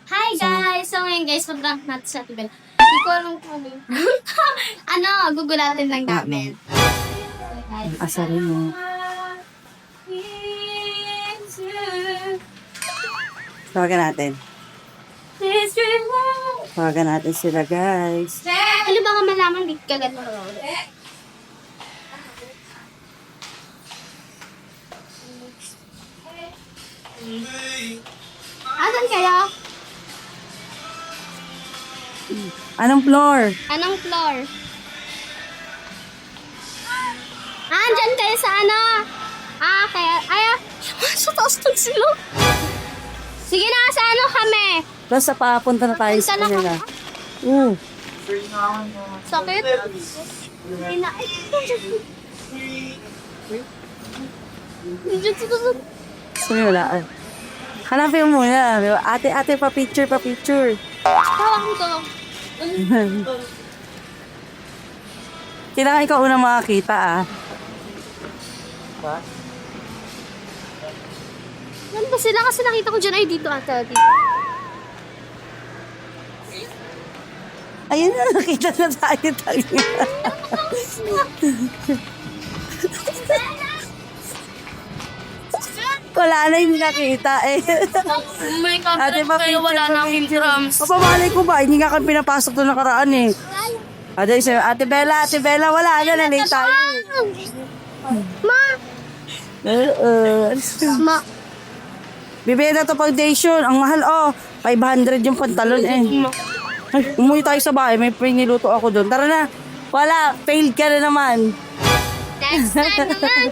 Hi guys! So ngayon guys, mag-rank natin sa Tibel. Hindi ko alam kung ano, gugulatin lang namin. Asarin mo. Tawagan natin. Tawagan natin sila, guys. Ano ba nga malaman di kagad mo? Asan kayo? Anong floor? Anong floor? Andyan kayo sa ano? Kaya, sa taas ng sila. Sige na, sa ano kami? Tapos papunta na tayo sa Punta na kanila. kami. Sakit? Nandiyan sa taas. Sige, wala. Hanapin mo muna. Ate, pa-picture. Tawag mo to. Kailangan ikaw unang makakita, Ano ba sila? Kasi nakita ko dyan ay dito ata. Dito. Ayun na, nakita na tayo. Wala na yung nakita eh. May Ate, kayo wala na akong drums. Papamalay ko ba? Hindi nga kami pinapasok doon nakaraan eh. Ate Bella, wala na, nalate tayo. Ma! Ma! Bibili na to foundation. Ang mahal, 500 yung pantalon eh. Ay, umuwi tayo sa bahay. May niluto ako doon. Tara na. Wala, failed ka na naman. Next time naman.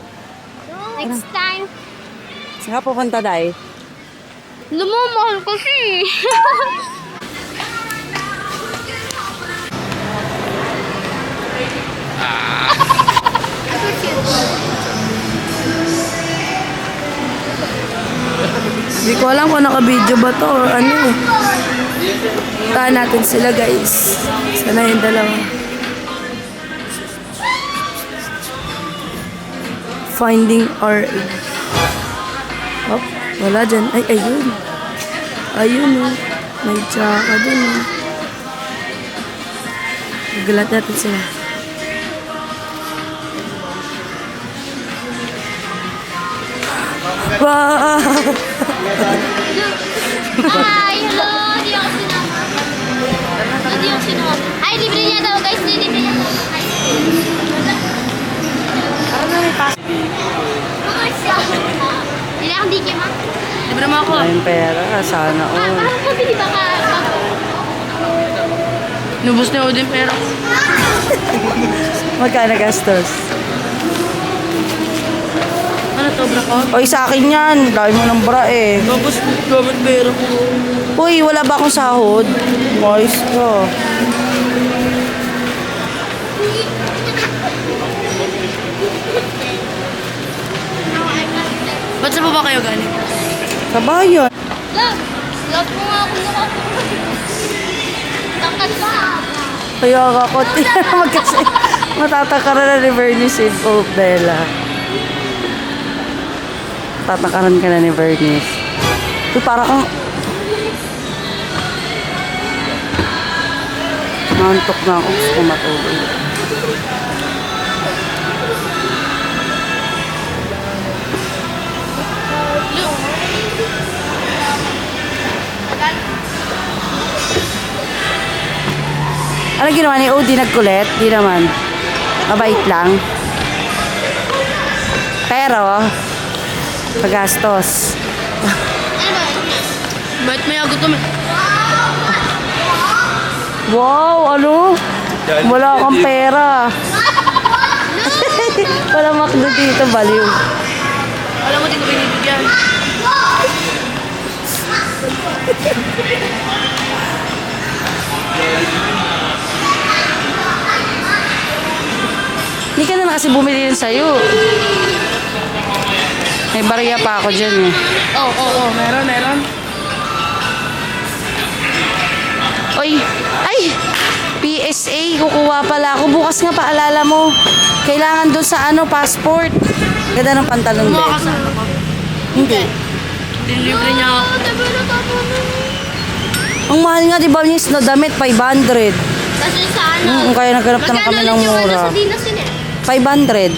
Next time. Saka pupunta tayo. Lumumahal kasi. Hindi ko alam kung naka-video ba to or ano. Tahan natin sila, guys. Sana yung dalawa. Finding our... Oh, wala dyan. Ay, ayun. Ayun, oh. May tsaka dun, oh. Gulat natin sila. Wow! Hi! Hello! Di ako sinama. Di ako sinama. Ay, libre niya daw guys. Libre niya daw. Hindi akong diki ma. Libre mo ako. Ay, pera. Sana all. Parang sabi di ba ka... Nubos na ako din pera. Magkano gastos? Ano to, bra ko? Oy, sa akin yan. Dami mo ng bra eh. Tapos, gamit pera ko. Uy, wala ba akong sahod? Moist ko. Ba't sa baba kayo galing? Sa bayan. Love mo nga ako mukha ko. Tangkad ka. Kaya ako, tingnan kasi matatakaran na ni Bernice in Pope Bella. Tatakaran ka na ni Bernice. Uy, para kang... Nantok na ako. Gusto ko matulog. Ano ginawa ni Odie? Nagkulit? Di naman. Mabait lang. Pero, pagastos. Ba't may agot kami? Wow, ano? Wala kang pera. Wala makdo dito, baliw. Alam mo, di ko binibigyan. Hindi ka na kasi bumili yun sa'yo. May bariya pa ako dyan eh. Meron. Oy, ay! PSA, kukuha pala ako. Bukas nga paalala mo. Kailangan doon sa passport. Ganda ng pantalon din. Kumuha ka sa ako. Hindi. Delivery niya ako. Tabi na tapo na. Ang mahal nga, di ba, miss, na damit, 500. Kasi sa ano. Kaya naghanap naman Magkano kami ulit ng yung ano mura. sa Dinas yun eh? 500.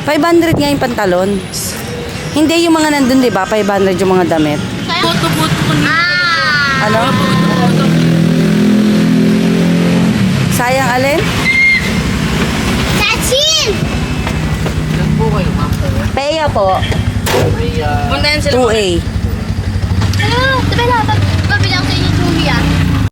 500 nga yung pantalon. Hindi yung mga nandun, di ba? 500 yung mga damit. Kaya? Puto-puto ko na. Ah! Ano? Sayang alin? Sachin! Paya po. Puntahan sila. 2A. Ano? Sabi na, pagbilang sa inyo, Julia.